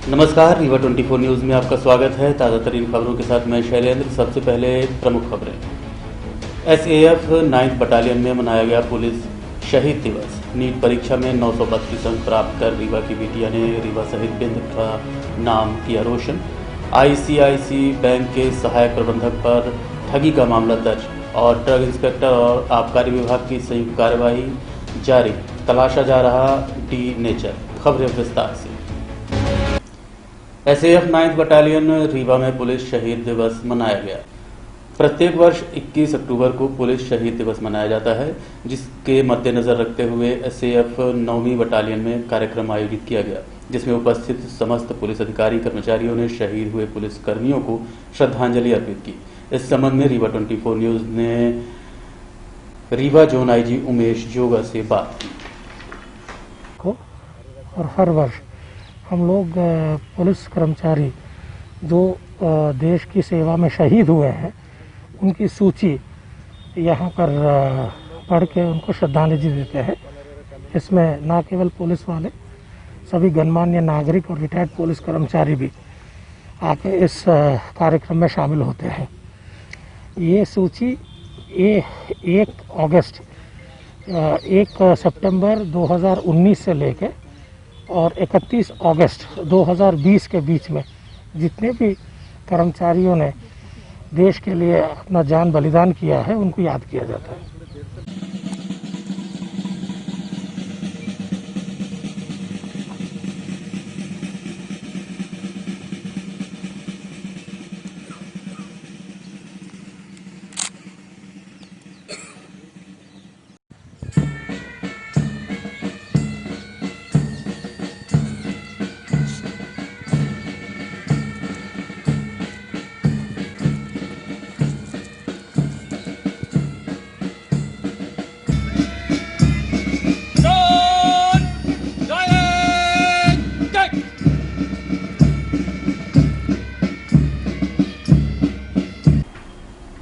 नमस्कार, रीवा 24 न्यूज़ में आपका स्वागत है। ताज़ा तरीन खबरों के साथ मैं शैलेंद्र। सबसे पहले प्रमुख खबरें। एसएएफ 9th बटालियन में मनाया गया पुलिस शहीद दिवस। नीट परीक्षा में 932 अंक प्राप्त कर रीवा की बिटिया ने रीवा सहित बिंद का नाम किया रोशन। आईसीआईसी बैंक के सहायक प्रबंधक पर ठगी का मामला दर्ज और ड्रग इंस्पेक्टर और आबकारी विभाग की संयुक्त कार्यवाही जारी। तलाशा जा रहा डी नेचर। खबरें विस्तार से। एसएएफ 9th बटालियन रीवा में पुलिस शहीद दिवस मनाया गया। प्रत्येक वर्ष 21 अक्टूबर को पुलिस शहीद दिवस मनाया जाता है, जिसके मद्देनजर रखते हुए एसएएफ 9वीं बटालियन में कार्यक्रम आयोजित किया गया, जिसमें उपस्थित समस्त पुलिस अधिकारी कर्मचारियों ने शहीद हुए पुलिस कर्मियों को श्रद्धांजलि अर्पित की। इस संबंध में रीवा 24 न्यूज़ ने रीवा जोन आईजी उमेश जोगा से बात की। और हर वर्ष हम लोग पुलिस कर्मचारी जो देश की सेवा में शहीद हुए हैं उनकी सूची यहाँ पर पढ़ के उनको श्रद्धांजलि देते हैं। इसमें न केवल पुलिस वाले, सभी गणमान्य नागरिक और रिटायर्ड पुलिस कर्मचारी भी आके इस कार्यक्रम में शामिल होते हैं। ये सूची 1 सितंबर 2019 से लेके और 31 अगस्त 2020 के बीच में जितने भी कर्मचारियों ने देश के लिए अपना जान बलिदान किया है उनको याद किया जाता है।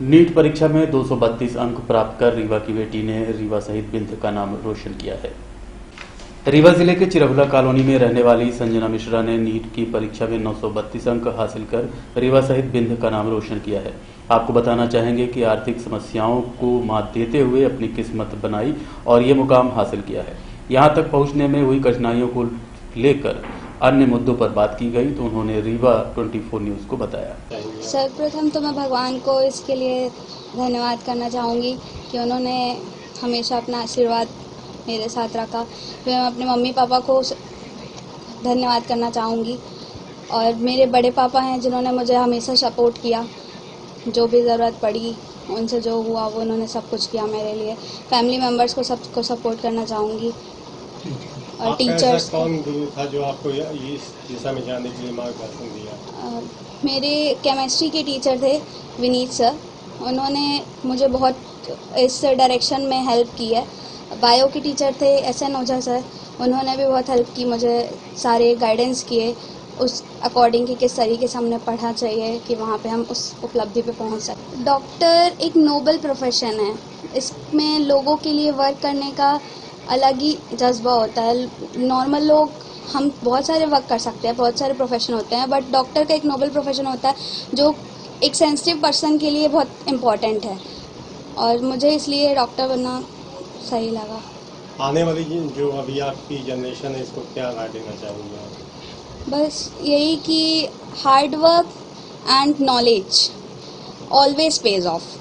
नीट परीक्षा में 232 अंक प्राप्त कर रीवा की बेटी ने रीवा सहित बिंद का नाम रोशन किया है। रीवा जिले के चिरहुला कॉलोनी में रहने वाली संजना मिश्रा ने नीट की परीक्षा में 932 अंक हासिल कर रीवा सहित बिंद का नाम रोशन किया है। आपको बताना चाहेंगे कि आर्थिक समस्याओं को मात देते हुए अपनी किस्मत बनाई और ये मुकाम हासिल किया है। यहाँ तक पहुँचने में हुई कठिनाइयों को लेकर अन्य मुद्दों पर बात की गई तो उन्होंने रीवा 24 न्यूज़ को बताया। सर्वप्रथम तो मैं भगवान को इसके लिए धन्यवाद करना चाहूँगी कि उन्होंने हमेशा अपना आशीर्वाद मेरे साथ रखा। फिर मैं अपने मम्मी पापा को धन्यवाद करना चाहूँगी और मेरे बड़े पापा हैं जिन्होंने मुझे हमेशा सपोर्ट किया। जो भी ज़रूरत पड़ी उनसे जो हुआ वो उन्होंने सब कुछ किया मेरे लिए। फैमिली मेम्बर्स को सबको सपोर्ट करना चाहूँगी और टीचर्स। कौन गुरु था जो आपको इस दिशा में जाने के लिए मार्गदर्शन दिया? मेरे केमिस्ट्री के टीचर थे विनीत सर। उन्होंने मुझे बहुत इस डायरेक्शन में हेल्प की है। बायो के टीचर थे SN ओझा सर। उन्होंने भी बहुत हेल्प की, मुझे सारे गाइडेंस किए उस अकॉर्डिंग कि किस तरीके से हमने पढ़ना चाहिए कि वहाँ पे हम उस उपलब्धि पे पहुँच सकें। डॉक्टर एक नोबल प्रोफेशन है। इसमें लोगों के लिए वर्क करने का अलग ही जज्बा होता है। नॉर्मल लोग हम बहुत सारे वर्क कर सकते हैं, बहुत सारे प्रोफेशन होते हैं, बट डॉक्टर का एक नोबल प्रोफेशन होता है जो एक सेंसिटिव पर्सन के लिए बहुत इम्पॉर्टेंट है और मुझे इसलिए डॉक्टर बनना सही लगा। आने वाली जो अभी आपकी जनरेशन है इसको क्या राय देना चाहूँगा? बस यही कि hard work and knowledge always page of.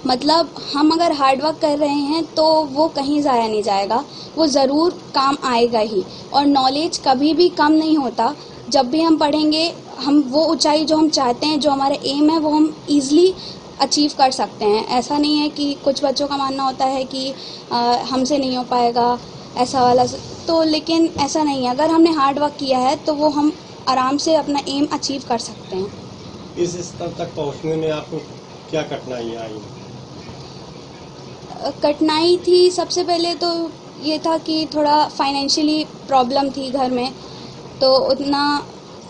मतलब हम अगर हार्ड वर्क कर रहे हैं तो वो कहीं ज़ाया नहीं जाएगा, वो ज़रूर काम आएगा ही। और नॉलेज कभी भी कम नहीं होता। जब भी हम पढ़ेंगे हम वो ऊंचाई जो हम चाहते हैं, जो हमारा एम है, वो हम ईज़िली अचीव कर सकते हैं। ऐसा नहीं है कि कुछ बच्चों का मानना होता है कि हमसे नहीं हो पाएगा ऐसा वाला, तो लेकिन ऐसा नहीं है। अगर हमने हार्ड वर्क किया है तो वो हम आराम से अपना एम अचीव कर सकते हैं। इस स्तर तक पहुँचने में आपको क्या कठिनाइयाँ आई? कठिनाई थी सबसे पहले तो ये था कि थोड़ा फाइनेंशियली प्रॉब्लम थी घर में, तो उतना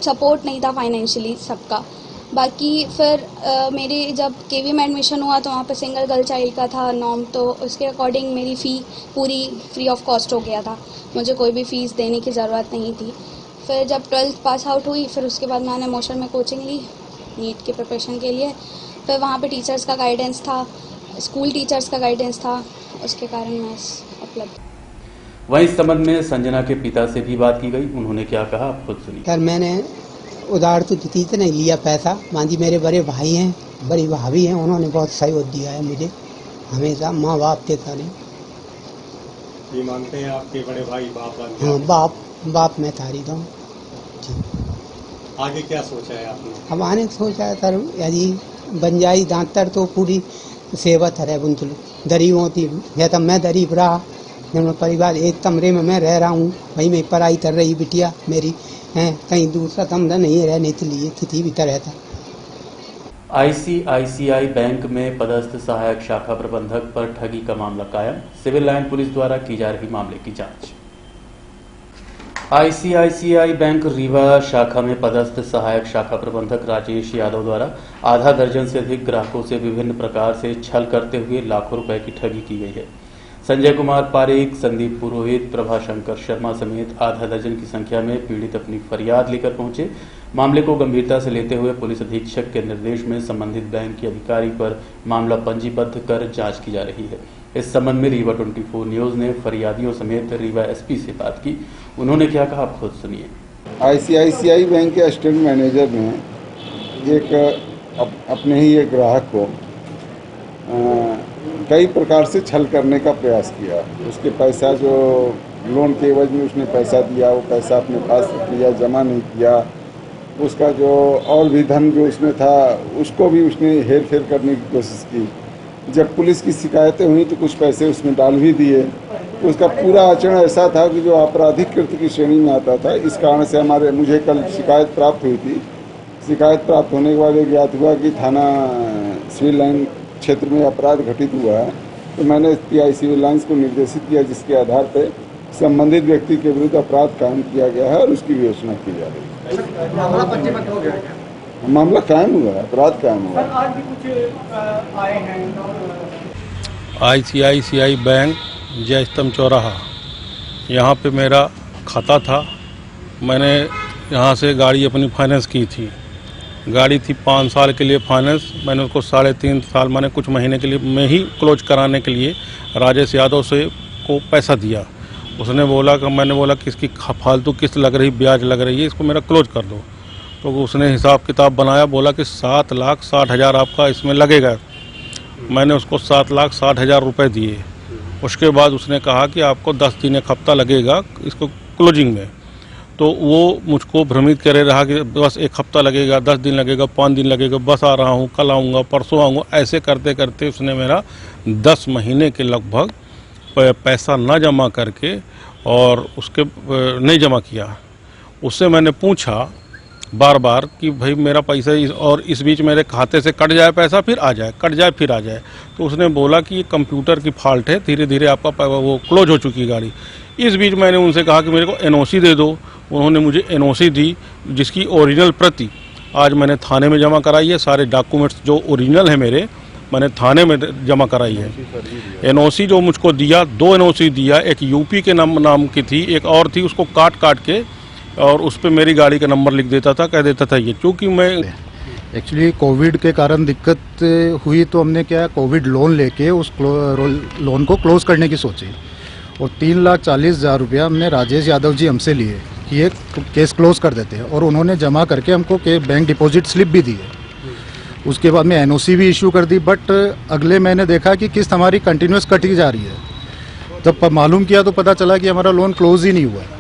सपोर्ट नहीं था फाइनेंशियली सबका। बाकी फिर मेरे जब केवी में एडमिशन हुआ तो वहाँ पे सिंगल गर्ल चाइल्ड का था नॉर्म, तो उसके अकॉर्डिंग मेरी फ़ी पूरी फ्री ऑफ कॉस्ट हो गया था। मुझे कोई भी फ़ीस देने की ज़रूरत नहीं थी। फिर जब 12th पास आउट हुई फिर उसके बाद मैंने मोशन में कोचिंग ली नीट के प्रिपरेशन के लिए। फिर वहाँ पे टीचर्स का गाइडेंस था, स्कूल टीचर्स का गाइडेंस था, उसके कारण मैं उपलब्ध। वहीं इस संबंध में संजना के पिता से भी बात की गई। उन्होंने क्या कहा आप खुद सुनिए। सर मैंने उधार तो दी तो नहीं लिया पैसा, मांझी मेरे बड़े भाई हैं, बड़ी भाभी हैं, उन्होंने बहुत सहयोग दिया है मुझे हमेशा, माँ बाप के सारे। ये मानते हैं आपके बड़े भाई बाप? हाँ बाप मैं थारी दूँ। आगे क्या सोचा है आपने? अब आने सोचा है सर यदि बन जाई दांतर तो पूरी सेवा है बुंचल गरीब होती या तो मैं गरीब रहा, जब परिवार एक कमरे में मैं रह रहा हूँ, वही में पढ़ाई कर रही बिटिया मेरी है, कहीं दूसरा कमरा नहीं रहने के लिए स्थिति भी रहता। ICICI बैंक में पदस्थ सहायक शाखा प्रबंधक पर ठगी का मामला कायम। सिविल लाइन पुलिस द्वारा की जा रही मामले की जांच। ICICI बैंक रीवा शाखा में पदस्थ सहायक शाखा प्रबंधक राजेश यादव द्वारा आधा दर्जन से अधिक ग्राहकों से विभिन्न प्रकार से छल करते हुए लाखों रुपए की ठगी की गई है। संजय कुमार पारेख, संदीप पुरोहित, प्रभाशंकर शर्मा समेत आधा दर्जन की संख्या में पीड़ित अपनी फरियाद लेकर पहुंचे। मामले को गंभीरता से लेते हुए पुलिस अधीक्षक के निर्देश में संबंधित बैंक के अधिकारी पर मामला पंजीबद्ध कर जांच की जा रही है। इस संबंध में रीवा 24 न्यूज ने फरियादियों समेत रीवा SP से बात की। उन्होंने क्या कहा आप खुद सुनिए। ICICI बैंक के असिस्टेंट मैनेजर ने अपने ही एक ग्राहक को कई प्रकार से छल करने का प्रयास किया। उसके पैसा जो लोन के एवज में उसने पैसा दिया, वो पैसा अपने पास रख लिया, जमा नहीं किया। उसका जो और भी धन जो उसमें था उसको भी उसने हेर फेर करने की कोशिश की। जब पुलिस की शिकायतें हुई तो कुछ पैसे उसमें डाल भी दिए। तो उसका पूरा आचरण ऐसा था कि जो आपराधिक कृत्य की श्रेणी में आता था। इस कारण से मुझे कल शिकायत प्राप्त हुई थी। शिकायत प्राप्त होने के बाद ज्ञात हुआ कि थाना सिविल लाइन क्षेत्र में अपराध घटित हुआ है। तो मैंने PI सिविल लाइन्स को निर्देशित किया, जिसके आधार पर संबंधित व्यक्ति के विरुद्ध अपराध कायम किया गया है और उसकी विवेचना की जा रही है। मामला पंजीबद्ध हो गया? मामला कायम हुआ है, अपराध कायम हुआ है। आज भी कुछ आए हैं? ICICI बैंक जय स्तंभ चौराहा, यहाँ पे मेरा खाता था। मैंने यहाँ से गाड़ी अपनी फाइनेंस की थी। गाड़ी थी 5 साल के लिए फाइनेंस। मैंने उसको 3.5 साल मैंने कुछ महीने के लिए मैं ही क्लोज कराने के लिए राजेश यादव से को पैसा दिया। उसने बोला कि मैंने बोला कि इसकी फालतू किस्त लग रही, ब्याज लग रही है, इसको मेरा क्लोज कर दो। तो उसने हिसाब किताब बनाया, बोला कि 7,60,000 आपका इसमें लगेगा। मैंने उसको 7,60,000 रुपये दिए। उसके बाद उसने कहा कि आपको 10 दिन 1 हफ्ता लगेगा इसको क्लोजिंग में। तो वो मुझको भ्रमित करे रहा कि बस 1 हफ्ता लगेगा, 10 दिन लगेगा, 5 दिन लगेगा, बस आ रहा हूँ, कल आऊँगा, परसों आऊँगा। ऐसे करते करते उसने मेरा 10 महीने के लगभग पैसा ना जमा करके और उसके नहीं जमा किया। उससे मैंने पूछा बार बार कि भाई मेरा पैसा और इस बीच मेरे खाते से कट जाए पैसा, फिर आ जाए, कट जाए फिर आ जाए। तो उसने बोला कि ये कंप्यूटर की फॉल्ट है, धीरे धीरे आपका वो क्लोज हो चुकी गाड़ी। इस बीच मैंने उनसे कहा कि मेरे को NOC दे दो। उन्होंने मुझे NOC दी, जिसकी ओरिजिनल प्रति आज मैंने थाने में जमा कराई है। सारे डॉक्यूमेंट्स जो ओरिजिनल है मेरे, मैंने थाने में जमा कराई है। NOC जो मुझको दिया, 2 NOC दिया। एक UP के नाम की थी, एक और थी, उसको काट के और उस पर मेरी गाड़ी का नंबर लिख देता था, कह देता था ये। क्योंकि मैं एक्चुअली कोविड के कारण दिक्कत हुई तो हमने क्या कोविड लोन लेके उस लोन को क्लोज करने की सोची और 3,40,000 रुपया हमने राजेश यादव जी हमसे लिए कि ये केस क्लोज कर देते हैं। और उन्होंने जमा करके हमको बैंक डिपॉजिट स्लिप भी दी है। उसके बाद में NOC भी इशू कर दी। बट अगले महीने देखा कि किस्त हमारी कंटिन्यूस कटी जा रही है। जब मालूम किया तो पता चला कि हमारा लोन क्लोज ही नहीं हुआ है।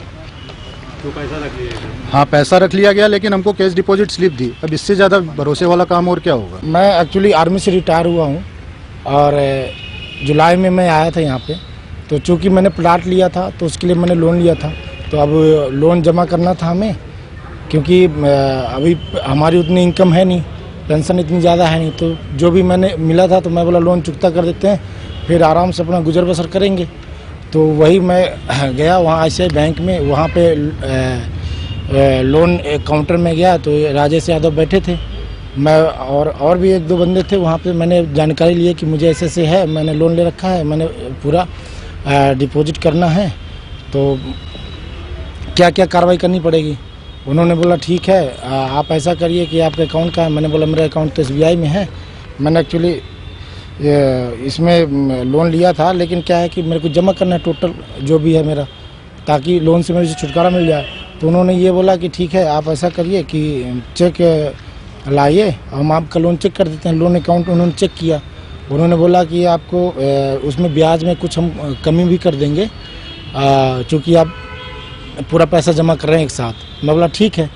तो पैसा रख लिया गया? हाँ, पैसा रख लिया गया, लेकिन हमको कैश डिपॉजिट स्लिप दी। अब इससे ज़्यादा भरोसे वाला काम और क्या होगा। मैं एक्चुअली आर्मी से रिटायर हुआ हूँ और जुलाई में मैं आया था यहाँ पे। तो चूँकि मैंने प्लाट लिया था तो उसके लिए मैंने लोन लिया था। तो अब लोन जमा करना था हमें, क्योंकि अभी हमारी उतनी इनकम है नहीं, पेंशन इतनी ज़्यादा है नहीं। तो जो भी मैंने मिला था तो मैं बोला लोन चुकता कर देते हैं, फिर आराम से अपना गुजर बसर करेंगे। तो वही मैं गया वहाँ ICICI बैंक में, वहाँ पे लोन काउंटर में गया तो राजेश यादव बैठे थे। मैं और भी 1-2 बंदे थे वहाँ पे। मैंने जानकारी ली कि मुझे ऐसे है, मैंने लोन ले रखा है, मैंने पूरा डिपॉजिट करना है, तो क्या क्या कार्रवाई करनी पड़ेगी। उन्होंने बोला ठीक है आप ऐसा करिए कि आपका अकाउंट का है। मैंने बोला मेरा अकाउंट तो SBI में है, मैंने एक्चुअली इसमें लोन लिया था, लेकिन क्या है कि मेरे को जमा करना है टोटल जो भी है मेरा, ताकि लोन से मुझे छुटकारा मिल जाए। तो उन्होंने ये बोला कि ठीक है आप ऐसा करिए कि चेक लाइए, हम आपका लोन चेक कर देते हैं। लोन अकाउंट उन्होंने चेक किया, उन्होंने बोला कि आपको उसमें ब्याज में कुछ हम कमी भी कर देंगे चूँकि आप पूरा पैसा जमा कर रहे हैं एक साथ। मैं बोला ठीक है,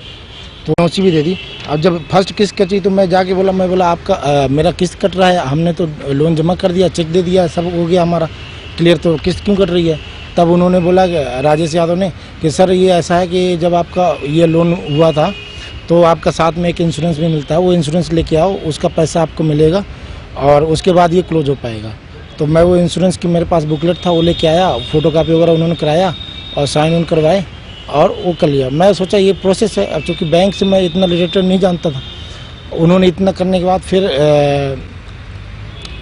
तो नोची भी दे दी। अब जब फर्स्ट किस्त कटी तो मैं जाके बोला, मैं बोला आपका मेरा किस्त कट रहा है, हमने तो लोन जमा कर दिया, चेक दे दिया, सब हो गया हमारा क्लियर, तो किस्त क्यों कट रही है। तब उन्होंने बोला राजेश यादव ने कि सर ये ऐसा है कि जब आपका ये लोन हुआ था तो आपका साथ में एक इंश्योरेंस भी मिलता है, वो इंश्योरेंस लेके आओ, उसका पैसा आपको मिलेगा और उसके बाद ये क्लोज हो पाएगा। तो मैं वो इंश्योरेंस की मेरे पास बुकलेट था, वो लेके आया, फोटोकॉपी वगैरह उन्होंने कराया और साइन उन करवाए और वो कर लिया। मैं सोचा ये प्रोसेस है, अब चूँकि बैंक से मैं इतना रिलेटेड नहीं जानता था, उन्होंने इतना करने के बाद फिर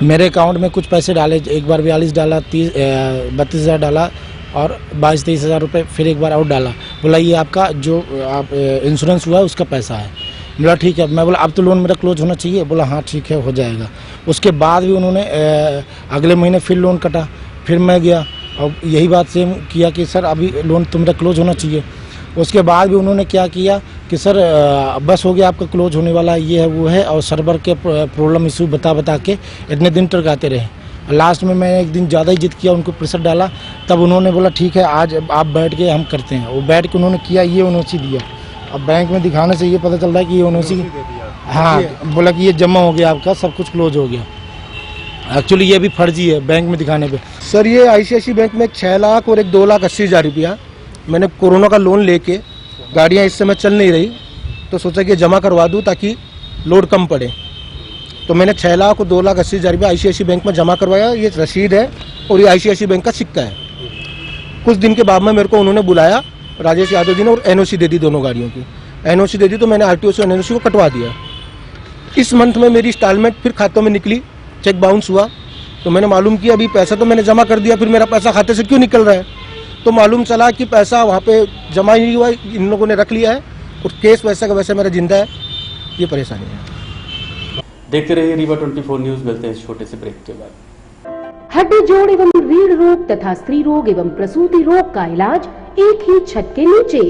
मेरे अकाउंट में कुछ पैसे डाले, एक बार 42 डाला, 32,000 डाला और 22-23 हज़ार रुपये फिर एक बार और डाला। बोला ये आपका जो आप इंश्योरेंस हुआ है उसका पैसा है। बोला ठीक है। मैं बोला अब तो लोन मेरा क्लोज होना चाहिए। बोला हाँ ठीक है हो जाएगा। उसके बाद भी उन्होंने अगले महीने फिर लोन कटा, फिर मैं गया और यही बात सेम किया कि सर अभी लोन तो मेरा क्लोज होना चाहिए। उसके बाद भी उन्होंने क्या किया कि सर बस हो गया आपका क्लोज होने वाला है, ये है वो है, और सर्वर के प्रॉब्लम इशू बता के इतने दिन टरकाते रहे। लास्ट में मैंने एक दिन ज़्यादा ही जिद किया, उनको प्रेशर डाला, तब उन्होंने बोला ठीक है आज आप बैठ के हम करते हैं। वो बैठ के उन्होंने किया, ये एनओसी दिया। अब बैंक में दिखाने से ये पता चल रहा है कि ये एनओसी, हाँ बोला कि ये जमा हो गया आपका, सब कुछ क्लोज हो गया। एक्चुअली ये भी फर्जी है बैंक में दिखाने पे। सर ये ICICI बैंक में 6 लाख और एक 2,80,000 रुपया मैंने कोरोना का लोन लेके, गाड़ियाँ इस समय चल नहीं रही तो सोचा कि जमा करवा दूँ ताकि लोड कम पड़े। तो मैंने 6 लाख और 2,80,000 रुपया ICICI बैंक में जमा करवाया। ये रसीद है और ये ICICI बैंक का सिक्का है। कुछ दिन के बाद में मेरे को उन्होंने बुलाया राजेश यादव जी ने और NOC दे दी, दोनों गाड़ियों की NOC दे दी। तो मैंने RTO से NOC को कटवा दिया। इस मंथ में मेरी इंस्टॉलमेंट फिर खातों में निकली, चेक बाउंस हुआ। तो मैंने मालूम किया अभी पैसा तो मैंने जमा कर दिया, फिर मेरा पैसा खाते से क्यों निकल रहा है। तो मालूम चला कि पैसा वहाँ पे जमा ही नहीं हुआ, इन लोगों ने रख लिया है और केस वैसे का वैसे मेरा जिंदा है। ये परेशानी है। देखते रहिए रीवा 24 न्यूज। मिलते हैं इस छोटे से ब्रेक के बाद। हड्डी जोड़ एवं रीढ़ रोग तथा स्त्री रोग एवं प्रसूति रोग का इलाज एक ही छत के नीचे।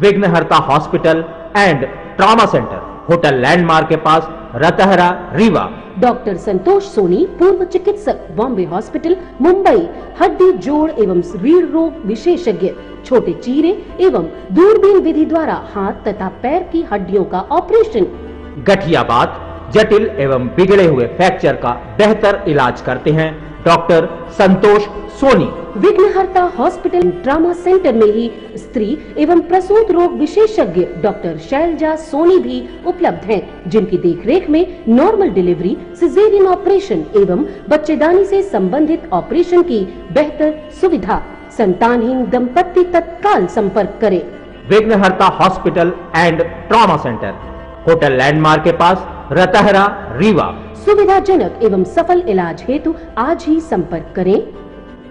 विघ्नहर्ता hospital and trauma centre, hotel landmark के पास, रतहरा, रीवा। डॉक्टर संतोष सोनी, पूर्व चिकित्सक, बॉम्बे हॉस्पिटल, मुंबई। हड्डी जोड़ एवं रीढ़ रोग विशेषज्ञ, छोटे चीरे एवं दूरबीन विधि द्वारा हाथ तथा पैर की हड्डियों का ऑपरेशन। गठियाबात, जटिल एवं बिगड़े हुए फ्रैक्चर का बेहतर इलाज करते हैं डॉक्टर संतोष सोनी। विघ्नहर्ता हॉस्पिटल ट्रॉमा सेंटर में ही स्त्री एवं प्रसूत रोग विशेषज्ञ डॉक्टर शैलजा सोनी भी उपलब्ध हैं, जिनकी देखरेख में नॉर्मल डिलीवरी, सिजेरियन ऑपरेशन एवं बच्चेदानी से संबंधित ऑपरेशन की बेहतर सुविधा। संतानहीन दंपत्ति तत्काल संपर्क करें। विघ्नहर्ता hospital and trauma centre, hotel landmark के पास, रतहरा, रीवा। सुविधाजनक एवं सफल इलाज हेतु आज ही संपर्क करें।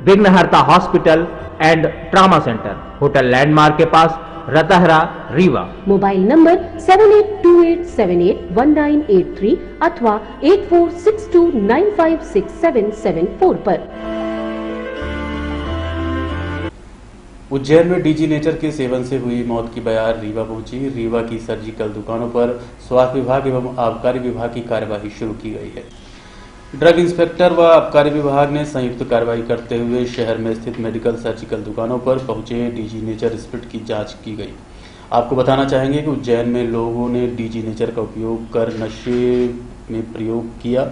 विघ्नहर्ता hospital and trauma centre, hotel landmark के पास, रतहरा, रीवा। मोबाइल नंबर 7828781983 अथवा 8462956774 पर। उज्जैन में डीजी नेचर के सेवन से हुई मौत की बयार रीवा पहुंची। रीवा की सर्जिकल दुकानों पर स्वास्थ्य विभाग एवं आबकारी विभाग की कार्यवाही शुरू की गई है। ड्रग इंस्पेक्टर व आबकारी विभाग ने संयुक्त कार्रवाई करते हुए शहर में स्थित मेडिकल सर्जिकल दुकानों पर पहुंचे डीजी नेचर स्प्रिट की जांच की गई। आपको बताना चाहेंगे कि उज्जैन में लोगों ने डीजी नेचर का उपयोग कर नशे में प्रयोग किया,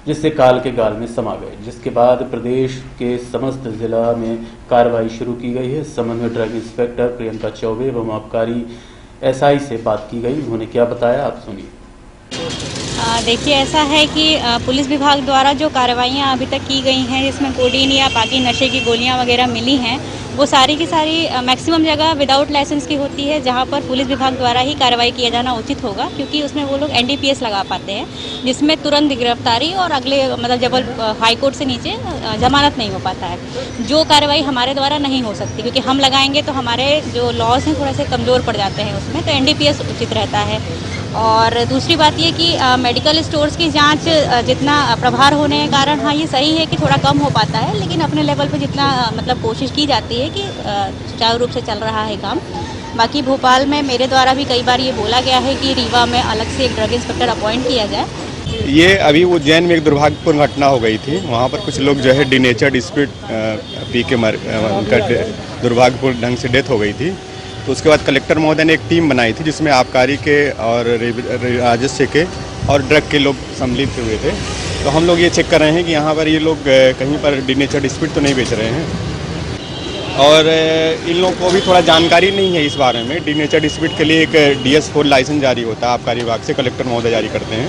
जिससे काल के गाल में समा गए, जिसके बाद प्रदेश के समस्त जिला में कार्रवाई शुरू की गई है। इस संबंध में ड्रग इंस्पेक्टर प्रियंका चौबे एवं आबकारी SI से बात की गई। उन्होंने क्या बताया आप सुनिए। देखिए ऐसा है कि पुलिस विभाग द्वारा जो कार्रवाइयाँ अभी तक की गई हैं, जिसमें कोडीन या बाकी नशे की गोलियां वगैरह मिली हैं, वो सारी की सारी मैक्सिमम जगह विदाउट लाइसेंस की होती है, जहाँ पर पुलिस विभाग द्वारा ही कार्रवाई किया जाना उचित होगा, क्योंकि उसमें वो लोग NDPS लगा पाते हैं, जिसमें तुरंत गिरफ्तारी और अगले मतलब हाई कोर्ट से नीचे जमानत नहीं हो पाता है, जो कार्रवाई हमारे द्वारा नहीं हो सकती, क्योंकि हम लगाएंगे तो हमारे जो लॉज हैं थोड़े से कमज़ोर पड़ जाते हैं उसमें, तो NDPS उचित रहता है। और दूसरी बात ये कि मेडिकल स्टोर्स की जांच जितना प्रभार होने के कारण हाँ ये सही है कि थोड़ा कम हो पाता है, लेकिन अपने लेवल पे जितना मतलब कोशिश की जाती है कि सुचारू रूप से चल रहा है काम। बाकी भोपाल में मेरे द्वारा भी कई बार ये बोला गया है कि रीवा में अलग से एक ड्रग इंस्पेक्टर अपॉइंट किया जाए। ये अभी उज्जैन में एक दुर्भाग्यपूर्ण घटना हो गई थी, वहाँ पर कुछ लोग जो है डिनेचर्ड स्पिरिट पी के उनका दुर्भाग्यपूर्ण ढंग से डेथ हो गई थी। तो उसके बाद कलेक्टर महोदय ने एक टीम बनाई थी, जिसमें आबकारी के और राजस्व के और ड्रग के लोग सम्मिलित हुए थे। तो हम लोग ये चेक कर रहे हैं कि यहाँ पर ये लोग कहीं पर डिनेचर्ड स्पिरिट तो नहीं बेच रहे हैं, और इन लोगों को भी थोड़ा जानकारी नहीं है इस बारे में। डिनेचर्ड स्पिरिट के लिए एक DS4 लाइसेंस जारी होता है आबकारी विभाग से, कलेक्टर महोदय जारी करते हैं।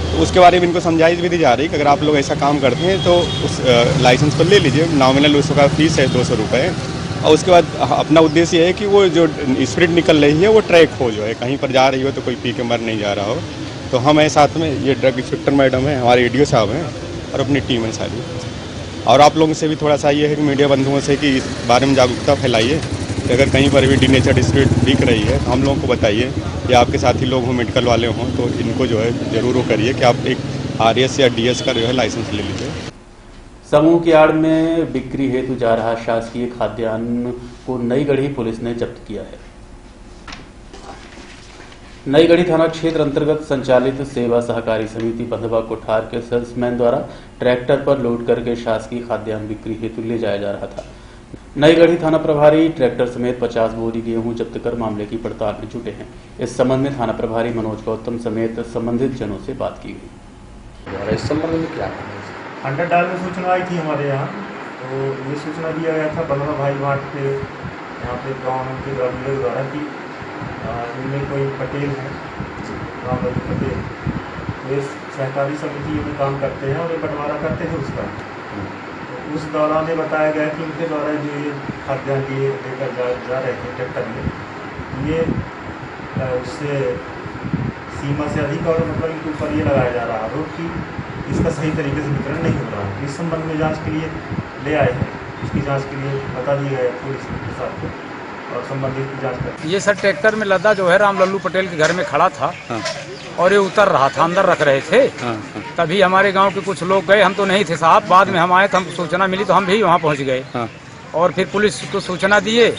तो उसके बारे में इनको समझाइश भी दी जा रही है कि अगर आप लोग ऐसा काम करते हैं तो उस लाइसेंस को ले लीजिए, नॉमिनल उसका फीस है 200 रुपये। और उसके बाद अपना उद्देश्य ये है कि वो जो स्पिरिट निकल रही है वो ट्रैक हो, जो है कहीं पर जा रही हो तो कोई पी के मर नहीं जा रहा हो। तो हम हैं साथ में, ये ड्रग इंस्पेक्टर मैडम है, हमारे ADO साहब हैं और अपनी टीम है सारी। और आप लोगों से भी थोड़ा सा ये है कि मीडिया बंधुओं से कि इस बारे में जागरूकता फैलाइए कि अगर कहीं पर भी डिनेचर्ड स्पिरिट बिक रही है तो हम लोगों को बताइए, या आपके साथी लोग हों, मेडिकल वाले हों, तो इनको जो है ज़रूर वो करिए कि आप एक RS या DS का जो है लाइसेंस ले लीजिए। समूह की आड़ में बिक्री हेतु जा रहा शासकीय खाद्यान्न को नईगढ़ी पुलिस ने जब्त किया है। नईगढ़ी थाना क्षेत्र अंतर्गत संचालित सेवा सहकारी समिति बंधवा कोठार के सेल्समैन द्वारा ट्रैक्टर पर लोड करके शासकीय खाद्यान्न बिक्री हेतु ले जाया जा रहा था। नईगढ़ी थाना प्रभारी ट्रैक्टर समेत 50 बोरी गेहूं जब्त कर मामले की पड़ताल में जुटे हैं। इस संबंध में थाना प्रभारी मनोज गौतम समेत संबंधित जनों से बात की गई। इस संबंध में क्या 100 डाल में सूचना आई थी हमारे यहाँ, तो ये सूचना दिया गया था बंधवा भाई मार्ट के यहाँ पे गाँव के ग्रामीणों द्वारा कि इनमें कोई पटेल है, रामलाल पटेल, वे सहकारी समिति में काम करते हैं और ये बंटवारा करते थे उसका। तो उस दौरान ये बताया गया कि इनके द्वारा जो ये खाद्यान्न ये लेकर जा रहे थे ट्रैक्टर में, ये उससे सीमा से अधिक और मतलब इनके ऊपर ये लगाया जा रहा आरोप कि इसका सही तरीके से वितरण नहीं हो रहा है। इस संबंध में जांच के लिए ले आए हैं, उसकी जांच के लिए बता दिया गया पुलिस के साथ को और संबंधित की जांच कर। ये सर ट्रैक्टर में लदा जो है रामलल्लू पटेल के घर में खड़ा था और ये उतर रहा था, अंदर रख रहे थे। तभी हमारे गांव के कुछ लोग गए, हम तो नहीं थे साहब, बाद में हम आए तो हमको सूचना मिली तो हम भी वहाँ पहुँच गए और फिर पुलिस को सूचना दिए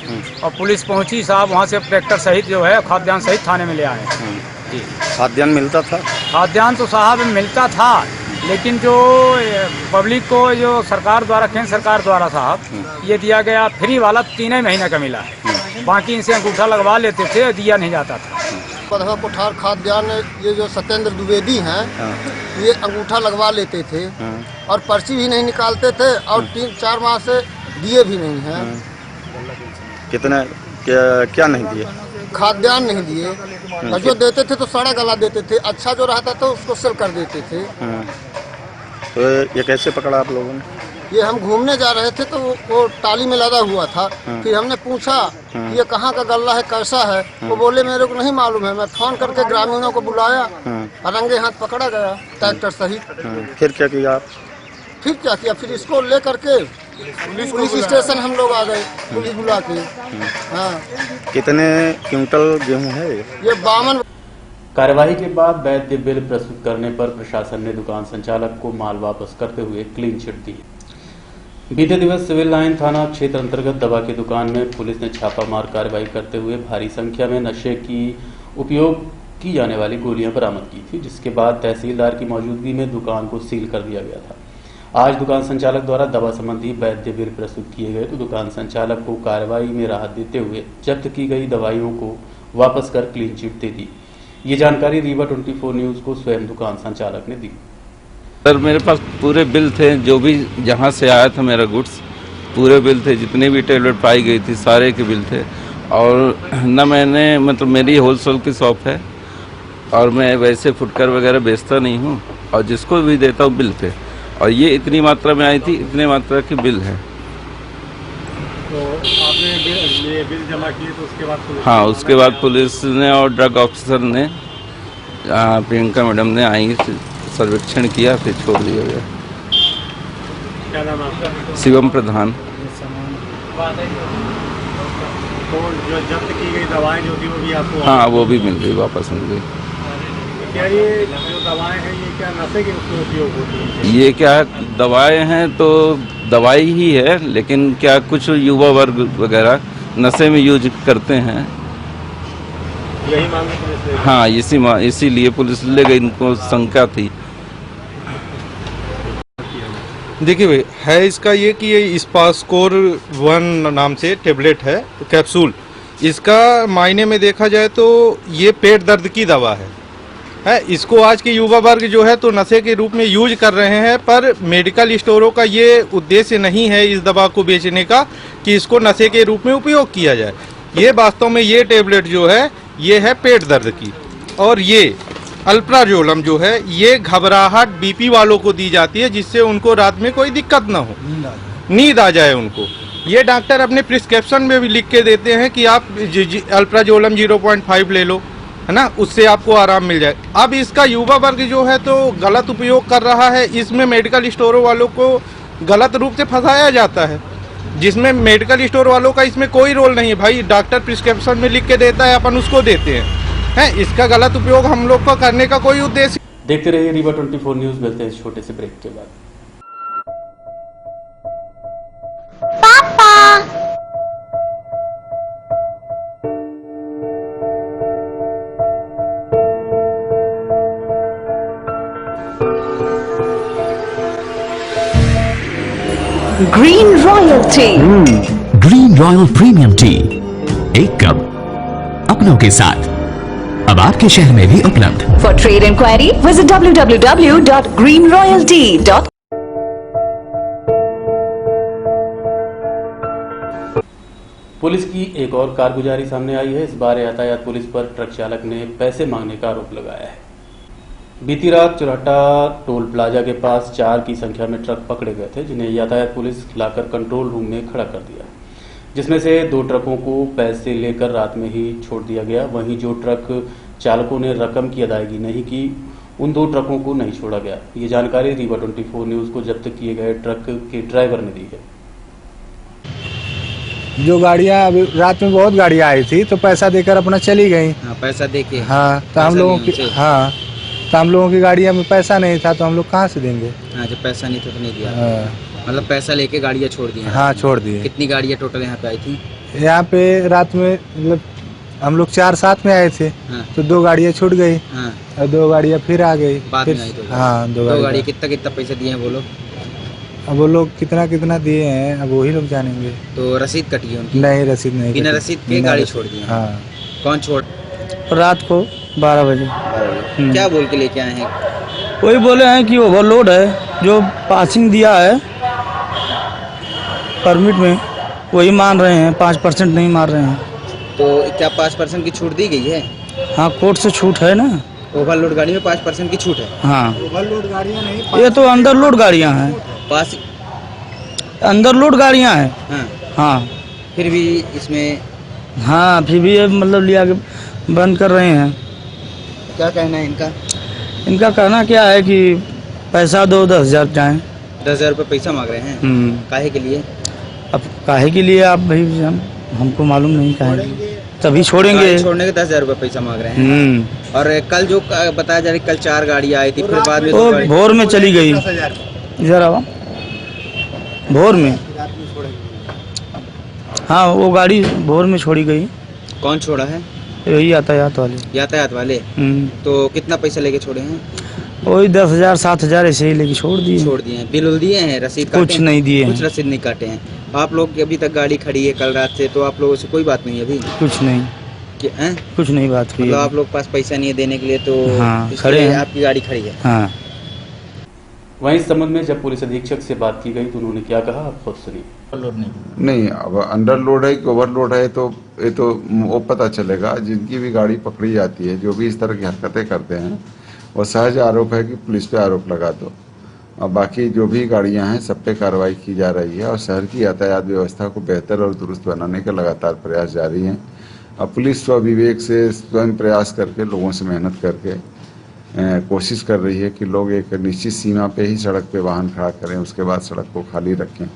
और पुलिस पहुँची साहब, वहाँ से ट्रैक्टर सहित जो है खाद्यान्न सहित थाने में ले आए। जी खाद्यान्न मिलता था? खाद्यान्न तो साहब मिलता था, लेकिन जो पब्लिक को जो सरकार द्वारा, केंद्र सरकार द्वारा साहब ये दिया गया फ्री वाला 3 महीने का मिला है, बाकी इनसे अंगूठा लगवा लेते थे, दिया नहीं जाता था। बंधवा कोठार खाद्यान्न ये जो सत्येंद्र द्विवेदी हैं, ये अंगूठा लगवा लेते थे और पर्ची भी नहीं निकालते थे और 3-4 माह से दिए भी नहीं हैं। कितना क्या नहीं दिए? खाद्यान्न नहीं दिए, और जो देते थे तो सड़ा गला देते थे, अच्छा जो रहता था उसको सेल कर देते थे। तो ये कैसे पकड़ा आप लोगों ने? ये हम घूमने जा रहे थे तो वो टाली में लदा हुआ था, फिर हमने पूछा कि ये कहाँ का गल्ला है, कैसा है, वो बोले मेरे को नहीं मालूम है। मैं फोन करके ग्रामीणों को बुलाया और रंगे हाथ पकड़ा गया ट्रैक्टर सहित। फिर क्या किया आप? फिर क्या किया, फिर इसको ले करके पुलिस स्टेशन हम लोग आ गए, पुलिस बुला के। हाँ। कितने क्विंटल गेहूँ है ये? 52। कार्यवाही के बाद वैध बिल प्रस्तुत करने पर प्रशासन ने दुकान संचालक को माल वापस करते हुए क्लीन चिट दी। बीते दिवस सिविल लाइन थाना क्षेत्र अंतर्गत दवा की दुकान में पुलिस ने छापामार कार्रवाई करते हुए भारी संख्या में नशे की उपयोग की जाने वाली गोलियां बरामद की थी, जिसके बाद तहसीलदार की मौजूदगी में दुकान को सील कर दिया गया था। आज दुकान संचालक द्वारा दवा संबंधी वैध बिल प्रस्तुत किए गए तो दुकान संचालक को कार्रवाई में राहत देते हुए जब्त की गई दवाइयों को वापस कर क्लीन चिट दे दी। ये जानकारी रीवा 24 न्यूज को स्वयं दुकान संचालक ने दी। सर मेरे पास पूरे बिल थे, जो भी जहाँ से आया था मेरा गुड्स पूरे बिल थे, जितनी भी टेबलेट पाई गई थी सारे के बिल थे। और न मैंने मतलब मेरी होलसेल की शॉप है और मैं वैसे फुटकर वगैरह बेचता नहीं हूँ, और जिसको भी देता हूँ बिल थे, और ये इतनी मात्रा में आई थी, इतने मात्रा की बिल है। तो बिल जमा किए तो उसके बाद हाँ, उसके बाद पुलिस ने और ड्रग ऑफिसर ने, प्रियंका मैडम ने आई, सर्वेक्षण किया, फिर छोड़ दिया गया। क्या नाम है आपका? शिवम प्रधान। तो जो जब्त की गई दवाएं जो थी वो भी आपको? हाँ, वो भी मिल गई, वापस मिल गई। क्या ये जो दवाएं हैं ये क्या नशे के उपयोग होती हैं? ये क्या दवाएं हैं तो दवाई ही है, लेकिन क्या कुछ युवा वर्ग वगैरह नशे में यूज करते हैं। यही मांग पुलिस ले? हाँ, इसीलिए पुलिस ले गई, इनको शंका थी। देखिए भाई, है इसका ये कि ये स्पास्कोर 1 नाम से टेबलेट है, कैप्सूल। इसका मायने में देखा जाए तो ये पेट दर्द की दवा है। इसको आज के युवा वर्ग जो है तो नशे के रूप में यूज कर रहे हैं, पर मेडिकल स्टोरों का ये उद्देश्य नहीं है इस दवा को बेचने का कि इसको नशे के रूप में उपयोग किया जाए। ये वास्तव में ये टेबलेट जो है ये है पेट दर्द की, और ये अल्प्राजोलम जो है ये घबराहट बीपी वालों को दी जाती है, जिससे उनको रात में कोई दिक्कत ना हो, नींद आ जाए उनको। ये डॉक्टर अपने प्रिस्क्रिप्शन में भी लिख के देते हैं कि आप अल्प्राजोलम 0.5 ले लो, है ना, उससे आपको आराम मिल जाए। अब इसका युवा वर्ग जो है तो गलत उपयोग कर रहा है। इसमें मेडिकल स्टोरों वालों को गलत रूप से फंसाया जाता है, जिसमें मेडिकल स्टोर वालों का इसमें कोई रोल नहीं है। भाई डॉक्टर प्रिस्क्रिप्शन में लिख के देता है, अपन उसको देते हैं। इसका गलत उपयोग हम लोग को करने का कोई उद्देश्य। देखते रहिए रीवा 24 न्यूज। मिलते हैं इस छोटे से ब्रेक के बाद। Green royal tea. Green royal premium tea, एक कप अपनों के साथ, अब आपके शहर में भी उपलब्ध। For trade inquiry visit www.greenroyaltea.com। Police की एक और कारगुजारी सामने आई है। इस बार यातायात पुलिस पर ट्रक चालक ने पैसे मांगने का आरोप लगाया है। बीती रात चुराटा टोल प्लाजा के पास 4 की संख्या में ट्रक पकड़े गए थे, जिन्हें यातायात पुलिस लाकर कंट्रोल रूम में खड़ा कर दिया, जिसमें से 2 ट्रकों को पैसे लेकर रात में ही छोड़ दिया गया। वहीं जो ट्रक चालकों ने रकम की अदायगी नहीं की, उन 2 ट्रकों को नहीं छोड़ा गया। ये जानकारी रीवा 24 न्यूज को जब्त किए गए ट्रक के ड्राइवर ने दी है। जो गाड़ियाँ अभी रात में बहुत गाड़ियाँ आई थी तो पैसा देकर अपना चली गई। हाँ, पैसा देके। हाँ, तो हम लोगों की गाड़ियाँ में पैसा नहीं था तो हम लोग कहाँ से देंगे। हाँ, जब पैसा नहीं था तो नहीं दिया। मतलब पैसा लेके गाड़ियाँ छोड़ दी। हाँ, छोड़ दिए। कितनी गाड़ियाँ टोटल यहाँ पे आई थी? यहाँ पे रात में मतलब हम लोग 4 साथ में आए थे। हाँ। तो 2 गाड़ियाँ छूट गई। हाँ। और 2 गाड़ियाँ फिर आ गई। बाद में आई तो। हाँ, 2 गाड़ी। कितना पैसा दिए हैं वो लोग? अब वो लोग कितना दिए हैं अब वही लोग जानेंगे। तो रसीद कटी है उनकी? नहीं, रसीद नहीं। बिना रसीद के गाड़ी छोड़ दी? हाँ। कौन छोड़? रात को 12 बजे। क्या बोल के लेके आए हैं? वही बोले हैं कि ओवरलोड है, जो पासिंग दिया है परमिट में वही मान रहे हैं, 5% नहीं मार रहे हैं। तो क्या 5% की छूट दी गई है? हाँ, कोर्ट से छूट है ना। ओवरलोड गाड़ी में 5% की छूट है? हाँ। ओवरलोड गाड़ियाँ नहीं, ये तो अंडरलोड गाड़ियाँ हैं। अंडरलोड गाड़ियाँ हैं। हाँ। हाँ। फिर भी इसमें? हाँ, फिर भी ये मतलब लिया के बंद कर रहे हैं। क्या कहना है इनका? इनका कहना क्या है कि पैसा दो, 10,000 जाए। 10,000 रुपये पैसा मांग रहे हैं? काहे के लिए? अब काहे के लिए आप भाई हमको मालूम नहीं काहे, तभी छोड़ेंगे। छोड़ने के 10,000 रुपये पैसा मांग रहे हैं। और कल जो बताया जा रहा है कल 4 गाड़ियाँ आई थी, फिर बाद में वो भोर में चली गई। इधर आओ, भोर में। हाँ, वो गाड़ी भोर में छोड़ी गई। कौन छोड़ा है? यही यातायात वाले। यातायात वाले? तो कितना पैसा लेके छोड़े हैं? वही 10,000 7,000 ऐसे ही लेके छोड़ दिए हैं। बिल दिए हैं? रसीद कुछ नहीं दिए? कुछ रसीद नहीं काटे हैं। आप लोग अभी तक गाड़ी खड़ी है कल रात से, तो आप लोगों से कोई बात नहीं अभी? कुछ नहीं। कुछ नहीं बात हुई। मतलब आप लोग पास पैसा नहीं है देने के लिए, तो हाँ, खड़े हैं। आपकी गाड़ी खड़ी है। हाँ। वहीं इस संबंध में जब पुलिस अधीक्षक से बात की गई तो उन्होंने क्या कहा, आप खुद सुनिए। नहीं, अब अंडरलोड है कि ओवरलोड है तो ये तो वो पता चलेगा। जिनकी भी गाड़ी पकड़ी जाती है, जो भी इस तरह की हरकतें करते हैं, वो सहज आरोप है कि पुलिस पे आरोप लगा दो। और बाकी जो भी गाड़ियां हैं सब पे कार्रवाई की जा रही है और शहर की यातायात व्यवस्था को बेहतर और दुरुस्त बनाने के लगातार प्रयास जारी हैं। अब पुलिस स्वविवेक से स्वयं प्रयास करके लोगों से मेहनत करके कोशिश कर रही है कि लोग एक निश्चित सीमा पे ही सड़क पे वाहन खड़ा करें, उसके बाद सड़क को खाली रखें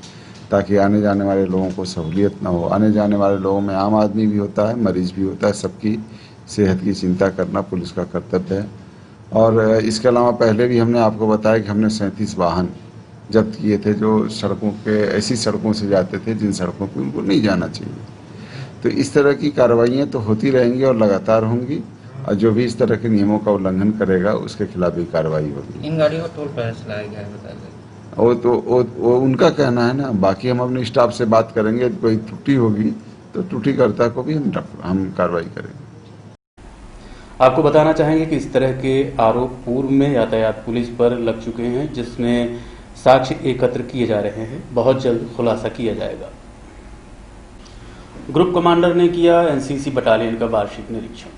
ताकि आने जाने वाले लोगों को सहूलियत ना हो। आने जाने वाले लोगों में आम आदमी भी होता है, मरीज भी होता है, सबकी सेहत की चिंता करना पुलिस का कर्तव्य है। और इसके अलावा पहले भी हमने आपको बताया कि हमने 37 वाहन जब्त किए थे जो सड़कों पे ऐसी सड़कों से जाते थे जिन सड़कों पे उनको नहीं जाना चाहिए। तो इस तरह की कार्रवाइयाँ तो होती रहेंगी और लगातार होंगी और जो भी इस तरह के नियमों का उल्लंघन करेगा उसके खिलाफ भी कार्रवाई होगी। इन गाड़ियों का टोल प्लाजा चलाया गया है बता दें। वो उनका कहना है ना, बाकी हम अपने स्टाफ से बात करेंगे, कोई त्रुटि होगी तो त्रुटिकर्ता को भी हम कार्रवाई करेंगे। आपको बताना चाहेंगे कि इस तरह के आरोप पूर्व में यातायात पुलिस पर लग चुके हैं जिसमें साक्ष्य एकत्र किए जा रहे हैं। बहुत जल्द खुलासा किया जाएगा। ग्रुप कमांडर ने किया एनसीसी बटालियन का वार्षिक निरीक्षण।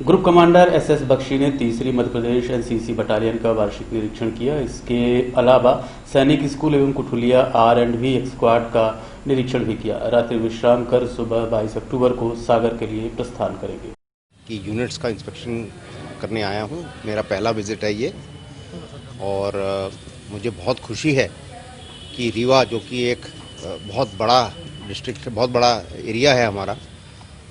ग्रुप कमांडर एसएस बख्शी ने 3री मध्य प्रदेश एनसीसी बटालियन का वार्षिक निरीक्षण किया। इसके अलावा सैनिक स्कूल एवं कुठुलिया R&V स्क्वाड का निरीक्षण भी किया। रात्रि विश्राम कर सुबह 22 अक्टूबर को सागर के लिए प्रस्थान करेंगे। कि यूनिट्स का इंस्पेक्शन करने आया हूँ, मेरा पहला विजिट है ये और मुझे बहुत खुशी है कि रीवा जो कि एक बहुत बड़ा डिस्ट्रिक्ट, बहुत बड़ा एरिया है हमारा,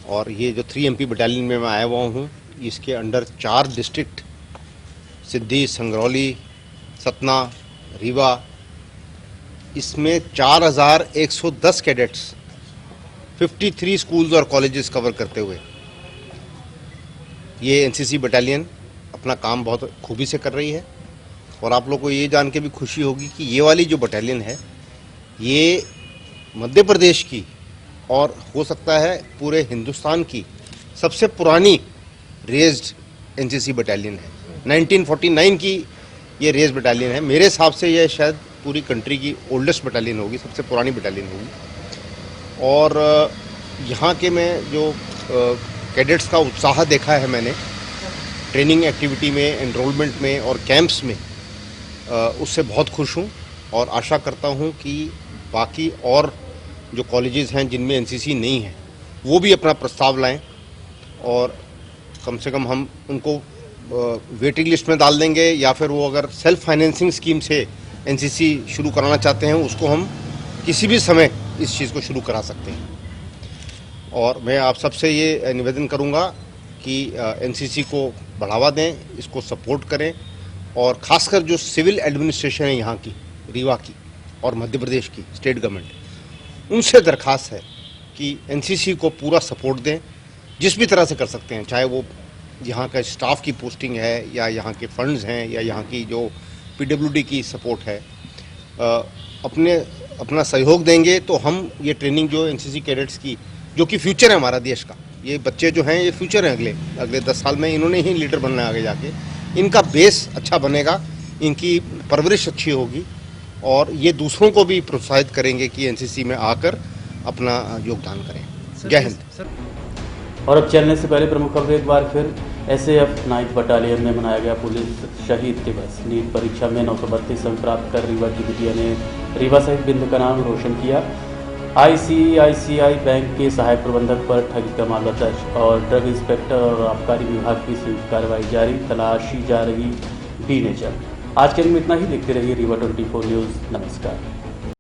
और ये जो 3 MP बटालियन में मैं आया हुआ हूँ, इसके अंडर 4 डिस्ट्रिक्ट सिद्धि, संगरौली, सतना, रीवा, इसमें 4110 कैडेट्स 53 स्कूल्स और कॉलेजेस कवर करते हुए ये एनसीसी बटालियन अपना काम बहुत खूबी से कर रही है। और आप लोग को ये जान के भी खुशी होगी कि ये वाली जो बटालियन है ये मध्य प्रदेश की और हो सकता है पूरे हिंदुस्तान की सबसे पुरानी रेज्ड एनसीसी बटालियन है। 1949 की ये रेज बटालियन है। मेरे हिसाब से यह शायद पूरी कंट्री की ओल्डेस्ट बटालियन होगी, सबसे पुरानी बटालियन होगी। और यहाँ के में जो कैडेट्स का उत्साह देखा है मैंने ट्रेनिंग एक्टिविटी में, एनरोलमेंट में और कैंप्स में, उससे बहुत खुश हूँ और आशा करता हूँ कि बाकी और जो कॉलेजेस हैं जिनमें एनसीसी नहीं है वो भी अपना प्रस्ताव लाएं और कम से कम हम उनको वेटिंग लिस्ट में डाल देंगे, या फिर वो अगर सेल्फ फाइनेंसिंग स्कीम से एनसीसी शुरू कराना चाहते हैं उसको हम किसी भी समय इस चीज़ को शुरू करा सकते हैं। और मैं आप सबसे ये निवेदन करूंगा कि एनसीसी को बढ़ावा दें, इसको सपोर्ट करें, और ख़ासकर जो सिविल एडमिनिस्ट्रेशन है यहाँ की, रीवा की और मध्य प्रदेश की स्टेट गवर्नमेंट, उनसे दरख्वास्त है कि एनसीसी को पूरा सपोर्ट दें जिस भी तरह से कर सकते हैं, चाहे वो यहाँ का स्टाफ की पोस्टिंग है या यहाँ के फंड्स हैं या यहाँ की जो पीडब्ल्यूडी की सपोर्ट है, अपना सहयोग देंगे तो हम ये ट्रेनिंग जो एनसीसी कैडेट्स की, जो कि फ्यूचर है हमारा देश का, ये बच्चे जो हैं ये फ्यूचर हैं, अगले 10 साल में इन्होंने ही लीडर बनना है आगे जाके, इनका बेस अच्छा बनेगा, इनकी परवरिश अच्छी होगी और ये दूसरों को भी प्रोत्साहित करेंगे कि एनसीसी में आकर अपना योगदान करें। जय हिंद। और अब चलने से पहले प्रमुख खबरें एक बार फिर। एसएएफ 9th बटालियन में मनाया गया पुलिस शहीद दिवस। नीट परीक्षा में 932 अंक प्राप्त कर रीवा की बिटिया ने रीवा सहित बिंद का नाम रोशन किया। ICICI बैंक के सहायक प्रबंधक पर ठगी का मामला दर्ज और ड्रग इंस्पेक्टर और आबकारी विभाग की संयुक्त कार्रवाई जारी, तलाशी जा रही डी नेचर। आज के दिन में इतना ही। देखते रहिए रीवा 24 न्यूज़। नमस्कार।